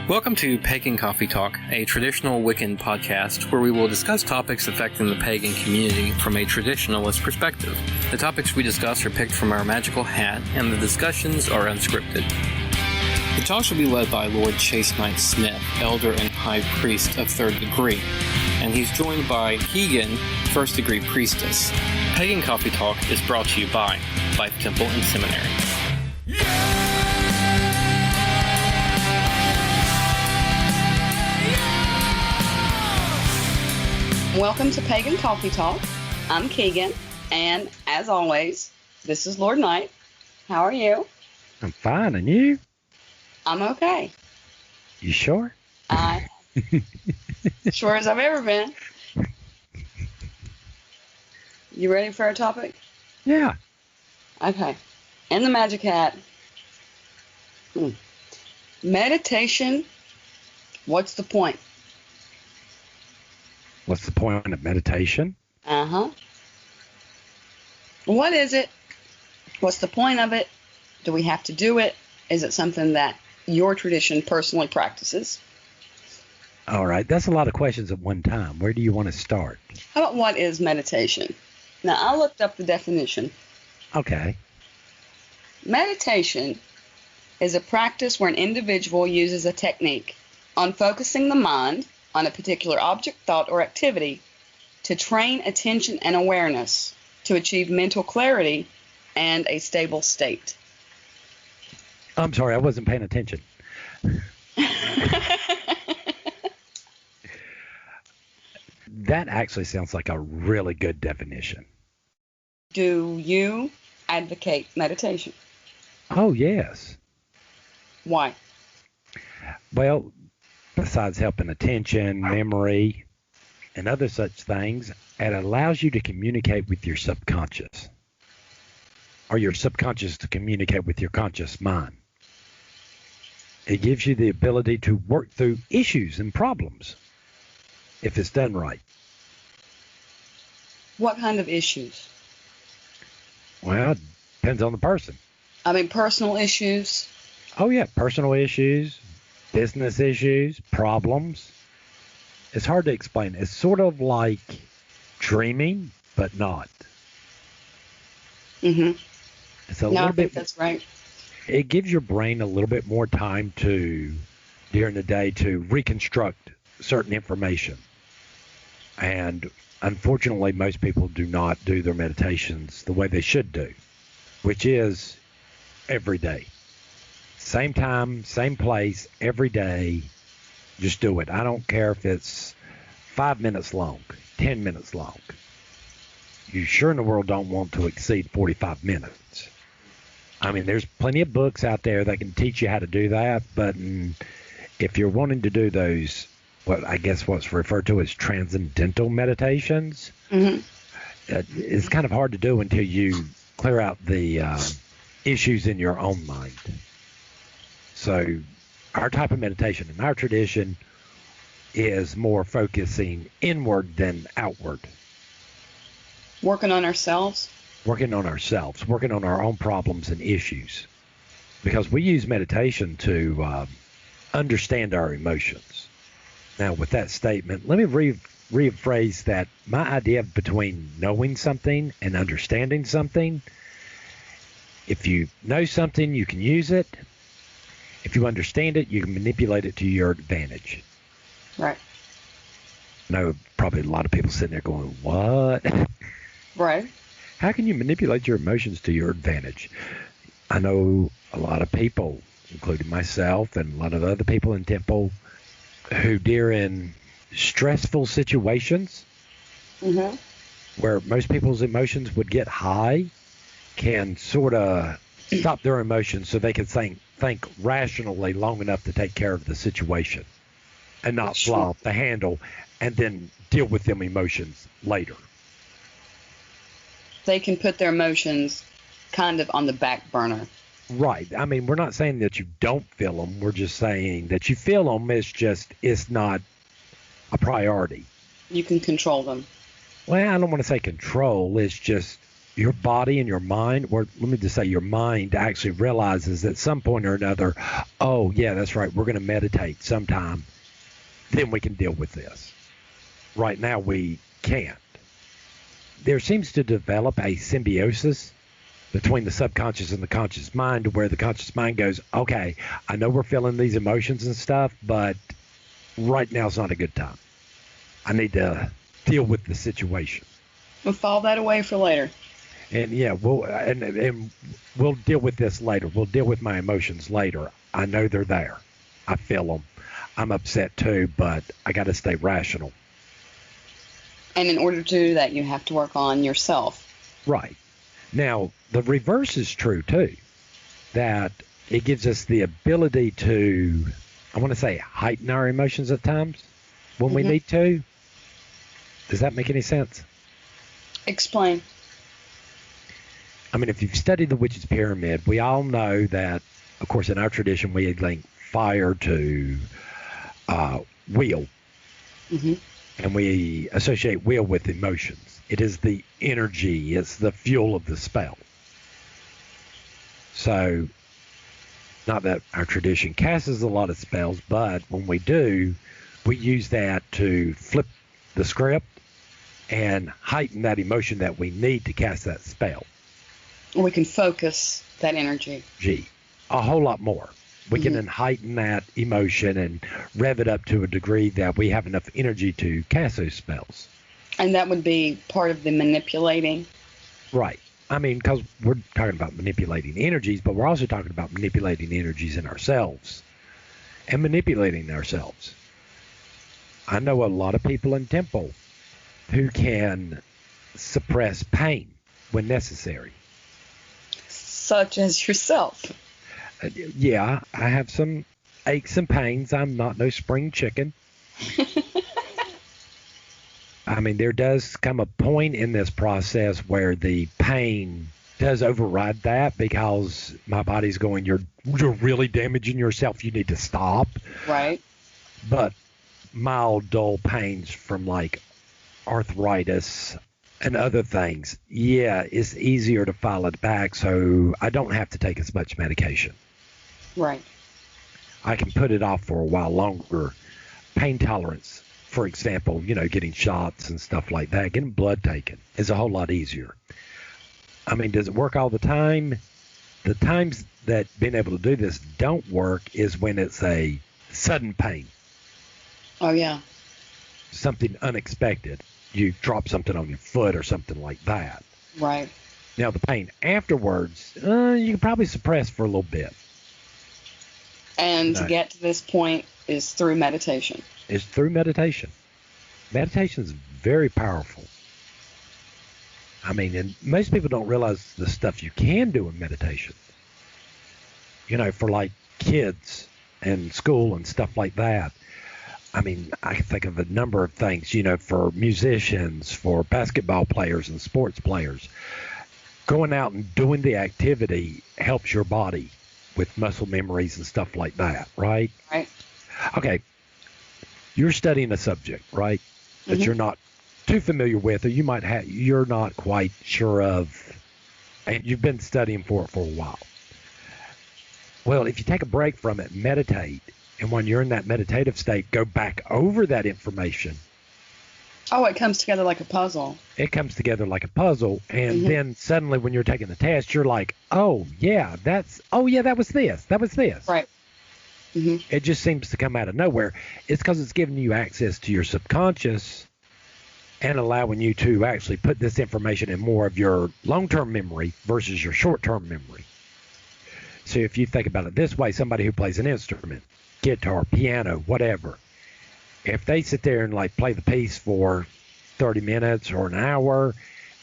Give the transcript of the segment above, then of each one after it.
Welcome to Pagan Coffee Talk, a traditional Wiccan podcast where we will discuss topics affecting the pagan community from a traditionalist perspective. The topics we discuss are picked from our magical hat, and the discussions are unscripted. The talk shall be led by Lord Chase Knight Smith, Elder and High Priest of Third Degree, and he's joined by Keegan, First Degree Priestess. Pagan Coffee Talk is brought to you by Life Temple and Seminary. Welcome to Pagan Coffee Talk. I'm Keegan, and as always, this is Lord Knight. How are you? I'm fine, and you? I'm okay. You sure? Sure as I've ever been. You ready for our topic? Yeah. Okay. In the magic hat. Meditation. What's the point? What's the point of meditation? Uh-huh. What is it? What's the point of it? Do we have to do it? Is it something that your tradition personally practices? All right. That's a lot of questions at one time. Where do you want to start? How about what is meditation? Now, I looked up the definition. Okay. Meditation is a practice where an individual uses a technique on focusing the mind on a particular object, thought, or activity to train attention and awareness to achieve mental clarity and a stable state. I'm sorry, I wasn't paying attention. That actually sounds like a really good definition. Do you advocate meditation? Oh, yes. Why? Well, besides helping attention, memory, and other such things, it allows you to communicate with your subconscious, or your subconscious to communicate with your conscious mind. It gives you the ability to work through issues and problems if it's done right. What kind of issues? Well, it depends on the person. I mean, personal issues. Oh, yeah, personal issues, business issues, problems. It's hard to explain. It's sort of like dreaming, but not. Mm-hmm. It's a No, little I think bit. that's right. It gives your brain a little bit more time during the day, to reconstruct certain information. And unfortunately, most people do not do their meditations the way they should do, which is every day. Same time, same place, every day. Just do it. I don't care if it's 5 minutes long, 10 minutes long. You sure in the world don't want to exceed 45 minutes. I mean, there's plenty of books out there that can teach you how to do that, but if you're wanting to do those, what's referred to as transcendental meditations, it's kind of hard to do until you clear out the issues in your own mind. So our type of meditation in our tradition is more focusing inward than outward. Working on ourselves? Working on ourselves, working on our own problems and issues. Because we use meditation to understand our emotions. Now, with that statement, let me rephrase that. My idea between knowing something and understanding something, if you know something, you can use it. If you understand it, you can manipulate it to your advantage. Right. I know probably a lot of people sitting there going, what? Right. How can you manipulate your emotions to your advantage? I know a lot of people, including myself and a lot of other people in Temple, who during stressful situations, where most people's emotions would get high, can sort of stop their emotions so they can think rationally long enough to take care of the situation and not fly off the handle and then deal with them emotions later. They can put their emotions kind of on the back burner. Right. I mean, we're not saying that you don't feel them. We're just saying that you feel them. It's not a priority. You can control them. Well, I don't want to say control. It's just your body and your mind, or let me just say your mind actually realizes at some point or another, oh, yeah, that's right, we're going to meditate sometime, then we can deal with this. Right now, we can't. There seems to develop a symbiosis between the subconscious and the conscious mind, where the conscious mind goes, okay, I know we're feeling these emotions and stuff, but right now is not a good time. I need to deal with the situation. We'll file that away for later. And yeah, we'll deal with this later. We'll deal with my emotions later. I know they're there. I feel them. I'm upset too, but I got to stay rational. And in order to do that, you have to work on yourself. Right. Now, the reverse is true too, that it gives us the ability to, I want to say, heighten our emotions at times when we need to. Does that make any sense? Explain. I mean, if you've studied the witch's pyramid, we all know that, of course, in our tradition, we link fire to wheel. And we associate wheel with emotions. It is the energy. It's the fuel of the spell. So, not that our tradition casts a lot of spells, but when we do, we use that to flip the script and heighten that emotion that we need to cast that spell. We can focus that energy. A whole lot more. We can then heighten that emotion and rev it up to a degree that we have enough energy to cast those spells. And that would be part of the manipulating? Right. I mean, because we're talking about manipulating energies, but we're also talking about manipulating energies in ourselves and manipulating ourselves. I know a lot of people in temple who can suppress pain when necessary. Such as yourself. Yeah, I have some aches and pains. I'm not no spring chicken. I mean, there does come a point in this process where the pain does override that, because my body's going, you're really damaging yourself. You need to stop. Right. But mild, dull pains from like arthritis and other things, yeah, it's easier to file it back, so I don't have to take as much medication. Right. I can put it off for a while longer. Pain tolerance, for example, getting shots and stuff like that, getting blood taken is a whole lot easier. I mean, does it work all the time? The times that being able to do this don't work is when it's a sudden pain. Oh, yeah. Something unexpected. You drop something on your foot or something like that. Right. Now, the pain afterwards, you can probably suppress for a little bit. And to get to this point is through meditation. It's through meditation. Meditation is very powerful. I mean, and most people don't realize the stuff you can do in meditation. For like kids and school and stuff like that. I mean, I can think of a number of things, for musicians, for basketball players and sports players. Going out and doing the activity helps your body with muscle memories and stuff like that, right? Right. Okay. You're studying a subject, right? That you're not too familiar with, or you're not quite sure of, and you've been studying for it for a while. Well, if you take a break from it, meditate, and when you're in that meditative state, go back over that information. Oh, it comes together like a puzzle. It comes together like a puzzle, and then suddenly when you're taking the test, you're like, that was this. That was this. Right. It just seems to come out of nowhere. It's because it's giving you access to your subconscious and allowing you to actually put this information in more of your long-term memory versus your short-term memory. So if you think about it this way, somebody who plays an instrument, guitar, piano, whatever, if they sit there and like play the piece for 30 minutes or an hour,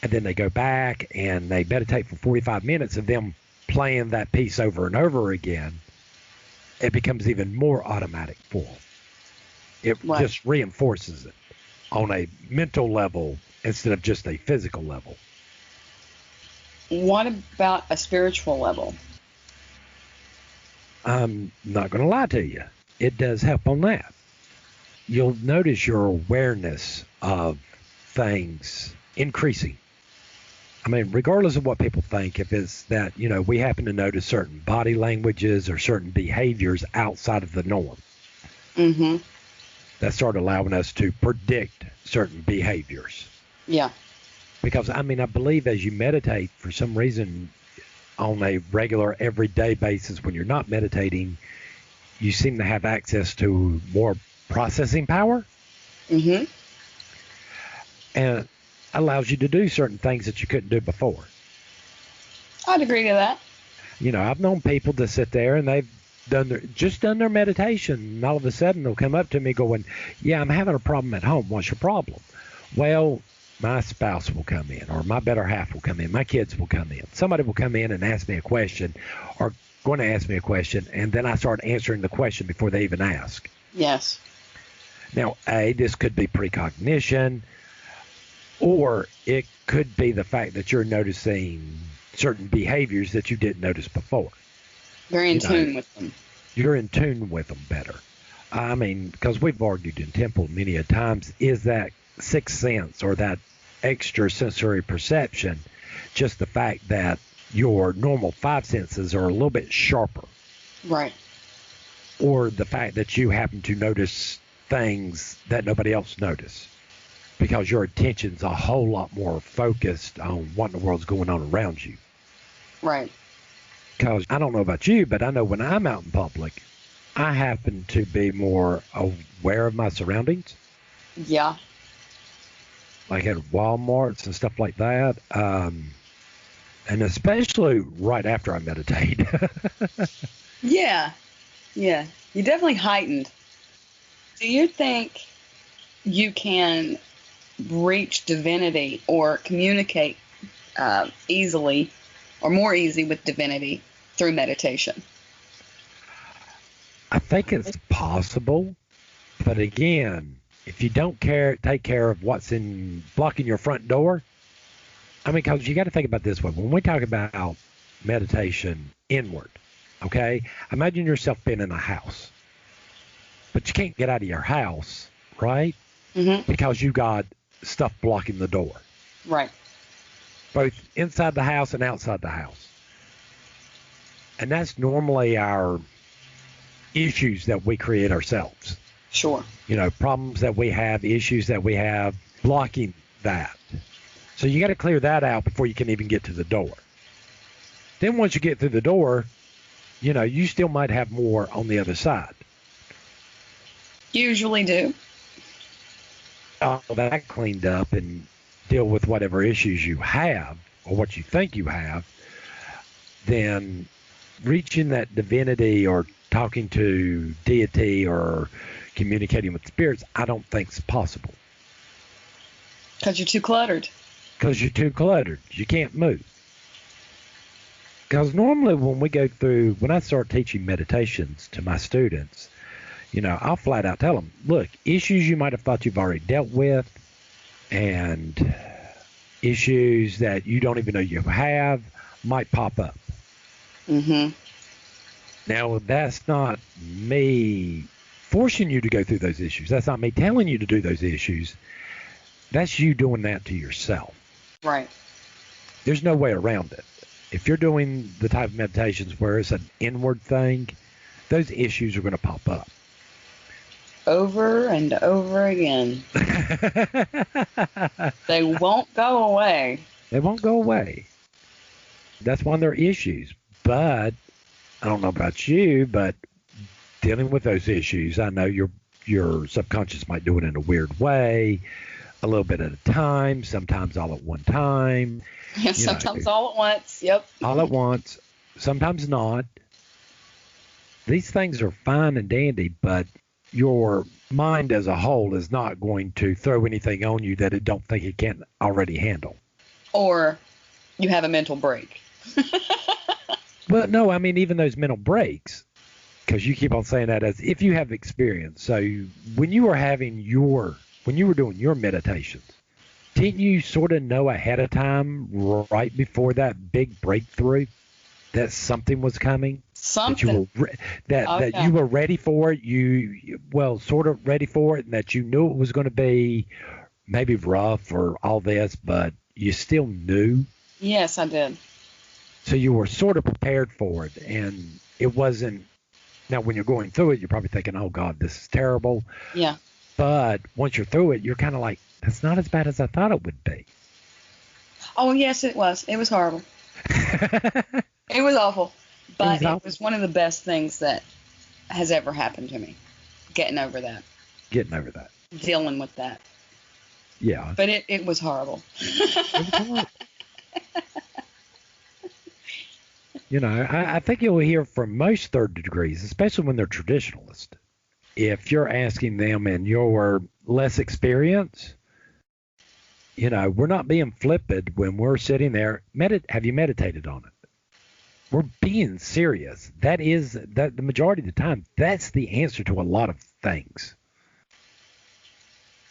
and then they go back and they meditate for 45 minutes of them playing that piece over and over again, it becomes even more automatic for them. It just reinforces it on a mental level instead of just a physical level. What about a spiritual level? I'm not going to lie to you. It does help on that. You'll notice your awareness of things increasing. I mean, regardless of what people think, if it's that, we happen to notice certain body languages or certain behaviors outside of the norm, Mm-hmm. that start allowing us to predict certain behaviors. Yeah. Because, I believe as you meditate, for some reason, on a regular, everyday basis, when you're not meditating, you seem to have access to more processing power. Mm-hmm. And allows you to do certain things that you couldn't do before. I'd agree to that. I've known people to sit there and they've done their meditation, and all of a sudden they'll come up to me going, yeah, I'm having a problem at home. What's your problem? Well, my spouse will come in, or my better half will come in, my kids will come in. Somebody will come in and ask me a question, or going to ask me a question, and then I start answering the question before they even ask. Yes. Now, this could be precognition, or it could be the fact that you're noticing certain behaviors that you didn't notice before. Very in tune with them. You're in tune with them better. Because we've argued in Temple many a times, is that sixth sense or that extra sensory perception just the fact that your normal five senses are a little bit sharper? Right. Or the fact that you happen to notice things that nobody else noticed, because your attention's a whole lot more focused on what in the world's going on around you. Right. Because I don't know about you, but I know when I'm out in public, I happen to be more aware of my surroundings. Yeah. Like at Walmarts and stuff like that. And especially right after I meditate. Yeah. Yeah. You definitely heightened. Do you think you can reach divinity or communicate easily or more easy with divinity through meditation? I think it's possible, but again, if you don't take care of what's blocking your front door, because you got to think about this way. When we talk about meditation inward, okay, imagine yourself being in a house, but you can't get out of your house, right? Mm-hmm. Because you got stuff blocking the door. Right. Both inside the house and outside the house. And that's normally our issues that we create ourselves. Sure. Problems that we have, issues that we have blocking that. So you got to clear that out before you can even get to the door. Then once you get through the door, you still might have more on the other side. Usually do. All that cleaned up and deal with whatever issues you have or what you think you have, then reaching that divinity or talking to deity or communicating with spirits, I don't think is possible. Because you're too cluttered. Because you're too cluttered. You can't move. Because normally when I start teaching meditations to my students, I'll flat out tell them, look, issues you might have thought you've already dealt with and issues that you don't even know you have might pop up. Mm-hmm. Now, that's not me forcing you to go through those issues. That's not me telling you to do those issues. That's you doing that to yourself. Right. There's no way around it. If you're doing the type of meditations where it's an inward thing, those issues are going to pop up. Over and over again. They won't go away. They won't go away. That's one of their issues. But I don't know about you, but dealing with those issues, I know your subconscious might do it in a weird way, a little bit at a time, sometimes all at one time. Yeah, sometimes all at once. Yep. All at once, sometimes not. These things are fine and dandy, but your mind as a whole is not going to throw anything on you that it don't think it can already handle. Or you have a mental break. Well, no, even those mental breaks, because you keep on saying that as if you have experience. So when you were doing your meditations, didn't you sort of know ahead of time, right before that big breakthrough, that something was coming? Something. That you were ready for it. Sort of ready for it, and that you knew it was going to be maybe rough or all this, but you still knew. Yes, I did. So you were sort of prepared for it, and it wasn't. Now, when you're going through it, you're probably thinking, "Oh God, this is terrible." Yeah. But once you're through it, you're kind of like, "That's not as bad as I thought it would be." Oh, yes, it was. It was horrible. It was awful. But it was one of the best things that has ever happened to me. Getting over that. Dealing with that. Yeah. But it was horrible. It was horrible. You know, I think you'll hear from most third degrees, especially when they're traditionalist. If you're asking them and you're less experienced, you know, we're not being flippant when we're sitting there. Have you meditated on it? We're being serious. That the majority of the time, that's the answer to a lot of things.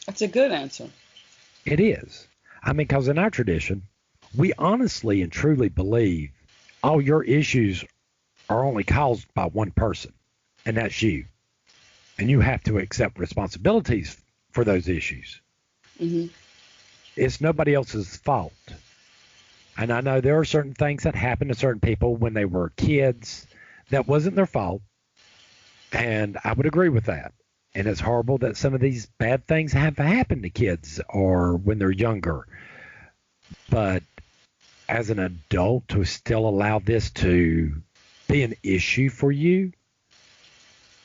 That's a good answer. It is. I mean, because in our tradition, we honestly and truly believe all your issues are only caused by one person, and that's you. And you have to accept responsibilities for those issues. Mm-hmm. It's nobody else's fault. And I know there are certain things that happen to certain people when they were kids that wasn't their fault. And I would agree with that. And it's horrible that some of these bad things have happened to kids or when they're younger. But as an adult, to still allow this to be an issue for you,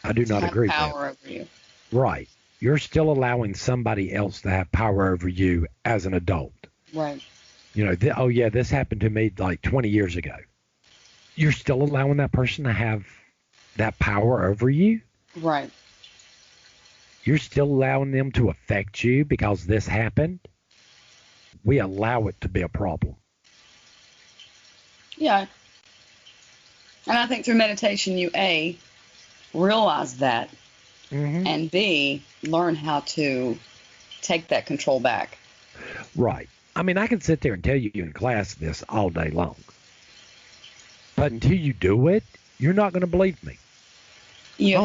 I do not agree with that. Power over you. Right. You're still allowing somebody else to have power over you as an adult. Right. You know, this happened to me like 20 years ago. You're still allowing that person to have that power over you? Right. You're still allowing them to affect you because this happened? We allow it to be a problem. Yeah. And I think through meditation, you A, realize that, and B, learn how to take that control back. Right. I mean, I can sit there and tell you in class this all day long. But until you do it, you're not going to believe me. No.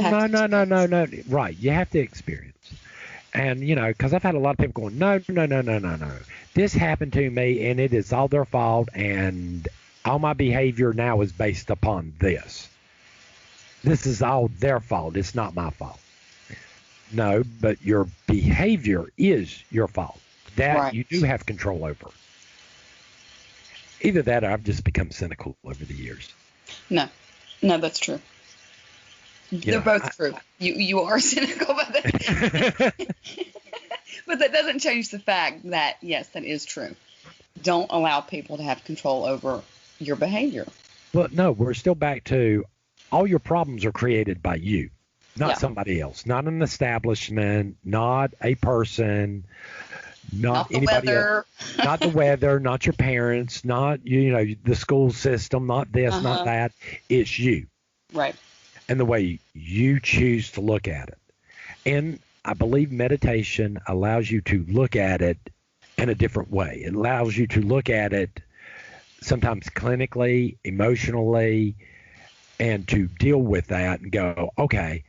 Right. You have to experience. And, you know, because I've had a lot of people going, no. This happened to me, and it is all their fault, and all my behavior now is based upon this. This is all their fault. It's not my fault. No, but your behavior is your fault. That you do have control over. Either that or I've just become cynical over the years. No, that's true. They're both true. You are cynical, but but that doesn't change the fact that, yes, that is true. Don't allow people to have control over your behavior. Well, no, we're still back to all your problems are created by you, not somebody else, not an establishment, not a person, not anybody else, not the weather, not your parents, not the school system, not this, not that. It's you. Right. And the way you choose to look at it. And I believe meditation allows you to look at it in a different way. It allows you to look at it sometimes clinically, emotionally, and to deal with that and go, okay,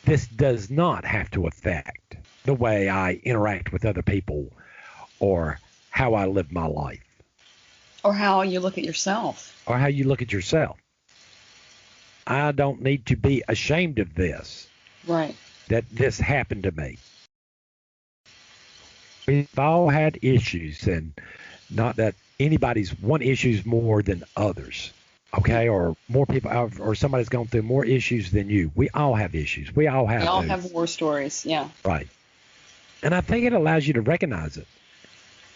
this does not have to affect the way I interact with other people or how I live my life. Or how you look at yourself. I don't need to be ashamed of this. Right. That this happened to me. We've all had issues, and not that anybody's one issue's more than others. Okay, or more people, or somebody's gone through more issues than you. We all have issues. We all have war stories, yeah. Right. And I think it allows you to recognize it.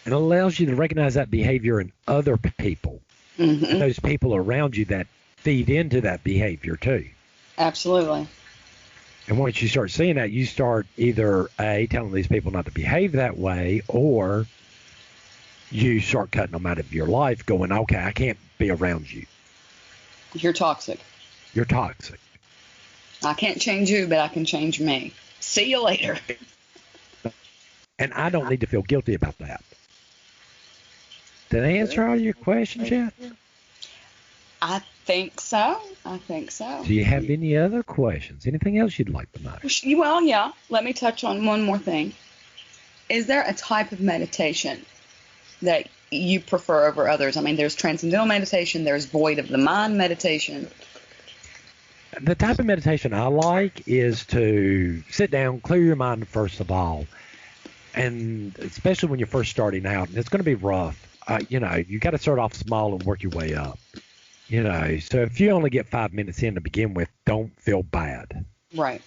And it allows you to recognize that behavior in other people. And those people around you that feed into that behavior too. Absolutely. And once you start seeing that, you start either A, telling these people not to behave that way, or you start cutting them out of your life going, okay, I can't be around you. You're toxic. I can't change you, but I can change me. See you later. And I don't need to feel guilty about that. Did I answer all your questions yet? I think so. Do you have any other questions? Anything else you'd like to know? Well, yeah. Let me touch on one more thing. Is there a type of meditation that you prefer over others? I mean, there's transcendental meditation, there's void of the mind meditation. The type of meditation I like is to sit down, clear your mind first of all, and especially when you're first starting out, and it's going to be rough. You got to start off small and work your way up. So if you only get 5 minutes in to begin with, don't feel bad. Right.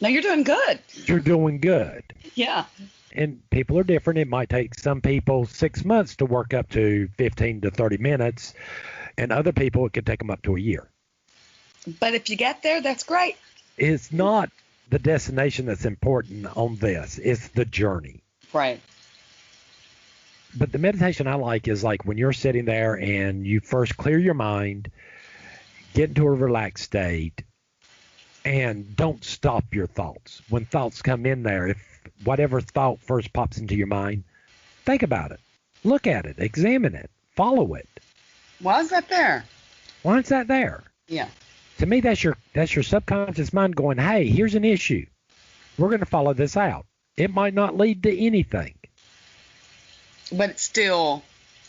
No, you're doing good. You're doing good. Yeah. And people are different. It might take some people 6 months to work up to 15 to 30 minutes, and other people it could take them up to a year. But if you get there, that's great. It's not the destination that's important on this. It's the journey. Right. But the meditation I like is like when you're sitting there and you first clear your mind, get into a relaxed state, and don't stop your thoughts. When thoughts come in there, if whatever thought first pops into your mind, think about it. Look at it. Examine it. Follow it. Why is that there? Why is that there? Yeah. To me, that's your subconscious mind going, hey, here's an issue. We're going to follow this out. It might not lead to anything. But it's still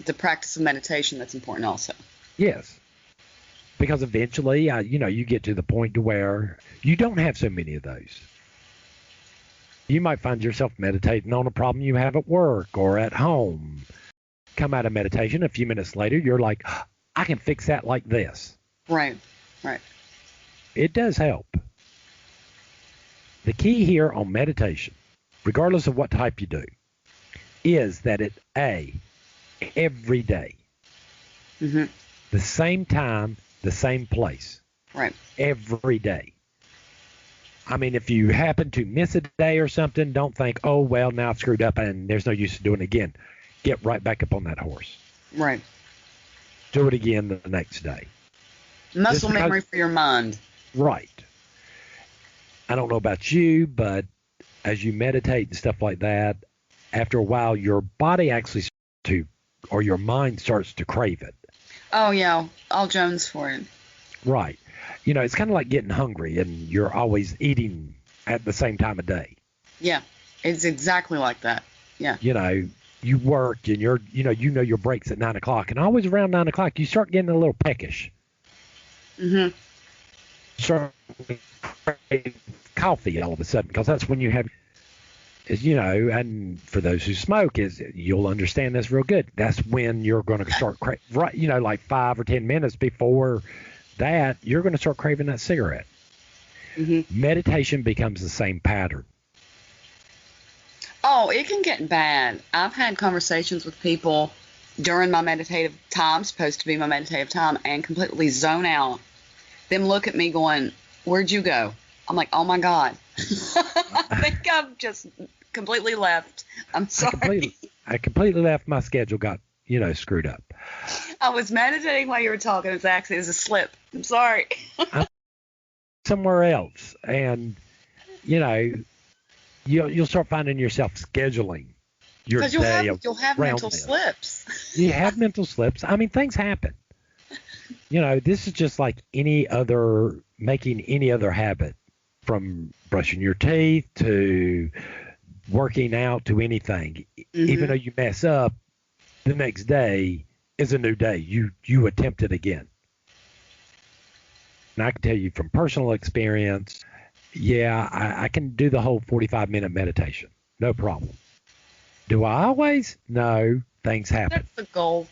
the practice of meditation that's important also. Yes. Because eventually, you get to the point to where you don't have so many of those. You might find yourself meditating on a problem you have at work or at home. Come out of meditation, a few minutes later, you're like, I can fix that like this. Right, right. It does help. The key here on meditation, regardless of what type you do, is that every day, the same time, the same place, right? Every day. I mean, if you happen to miss a day or something, don't think, oh, well, now I've screwed up and there's no use in doing it again. Get right back up on that horse. Right. Do it again the next day. Muscle memory for your mind. Right. I don't know about you, but as you meditate and stuff like that, after a while, your body actually or your mind starts to crave it. Oh, yeah. All Jones for it. Right. It's kind of like getting hungry and you're always eating at the same time of day. Yeah. It's exactly like that. Yeah. You work and you know your break's at 9 o'clock, and always around 9 o'clock, you start getting a little peckish. Mm-hmm. Start craving coffee all of a sudden, because that's when you have, and for those who smoke, you'll understand this real good. That's when you're going to start like 5 or 10 minutes before that, you're going to start craving that cigarette. Mm-hmm. Meditation becomes the same pattern. Oh, it can get bad. I've had conversations with people during my meditative time, supposed to be my meditative time, and completely zone out. Them look at me going, where'd you go? I'm like, oh my God. I think I've just completely left. I'm sorry. I completely left. My schedule got, screwed up. I was meditating while you were talking. It's actually a slip. I'm sorry. I'm somewhere else. And, you'll start finding yourself scheduling your day. You'll have mental slips. You have mental slips. I mean, things happen. This is just like making any other habit, from brushing your teeth to working out to anything. Mm-hmm. Even though you mess up, the next day is a new day. You attempt it again. And I can tell you from personal experience, I can do the whole 45-minute meditation. No problem. Do I always? No. Things happen. That's the goal.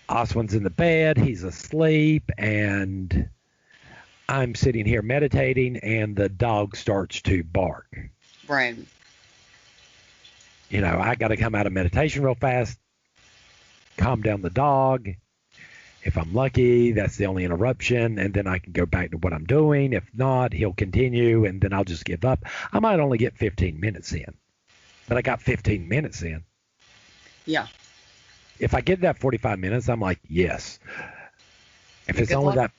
Oswin's in the bed. He's asleep. And I'm sitting here meditating, and the dog starts to bark. Right. I got to come out of meditation real fast, calm down the dog. If I'm lucky, that's the only interruption, and then I can go back to what I'm doing. If not, he'll continue, and then I'll just give up. I might only get 15 minutes in, but I got 15 minutes in. Yeah. If I get that 45 minutes, I'm like, yes. If it's only that.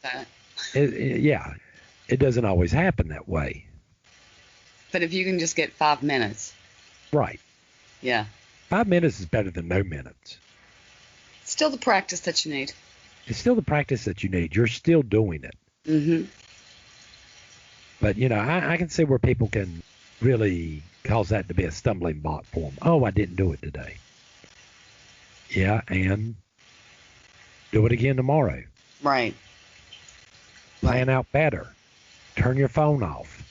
It doesn't always happen that way. But if you can just get 5 minutes. Right. Yeah. 5 minutes is better than no minutes. Still the practice that you need. It's still the practice that you need. You're still doing it. Mm-hmm. But, I can see where people can really cause that to be a stumbling block for them. Oh, I didn't do it today. Yeah, and do it again tomorrow. Right. Plan out better. Turn your phone off.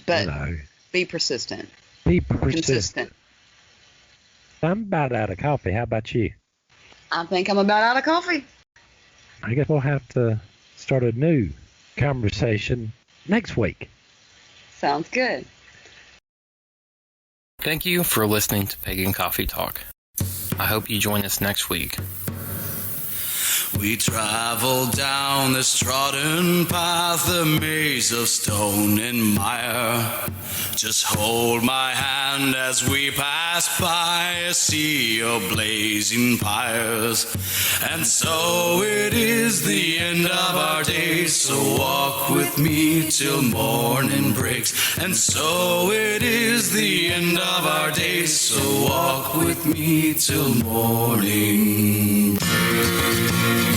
But be persistent. Be persistent. Consistent. I'm about out of coffee. How about you? I think I'm about out of coffee. I guess we'll have to start a new conversation next week. Sounds good. Thank you for listening to Pagan Coffee Talk. I hope you join us next week. We travel down this trodden path, a maze of stone and mire. Just hold my hand as we pass by a sea of blazing pyres. And so it is the end of our days, so walk with me till morning breaks. And so it is the end of our days, so walk with me till morning breaks.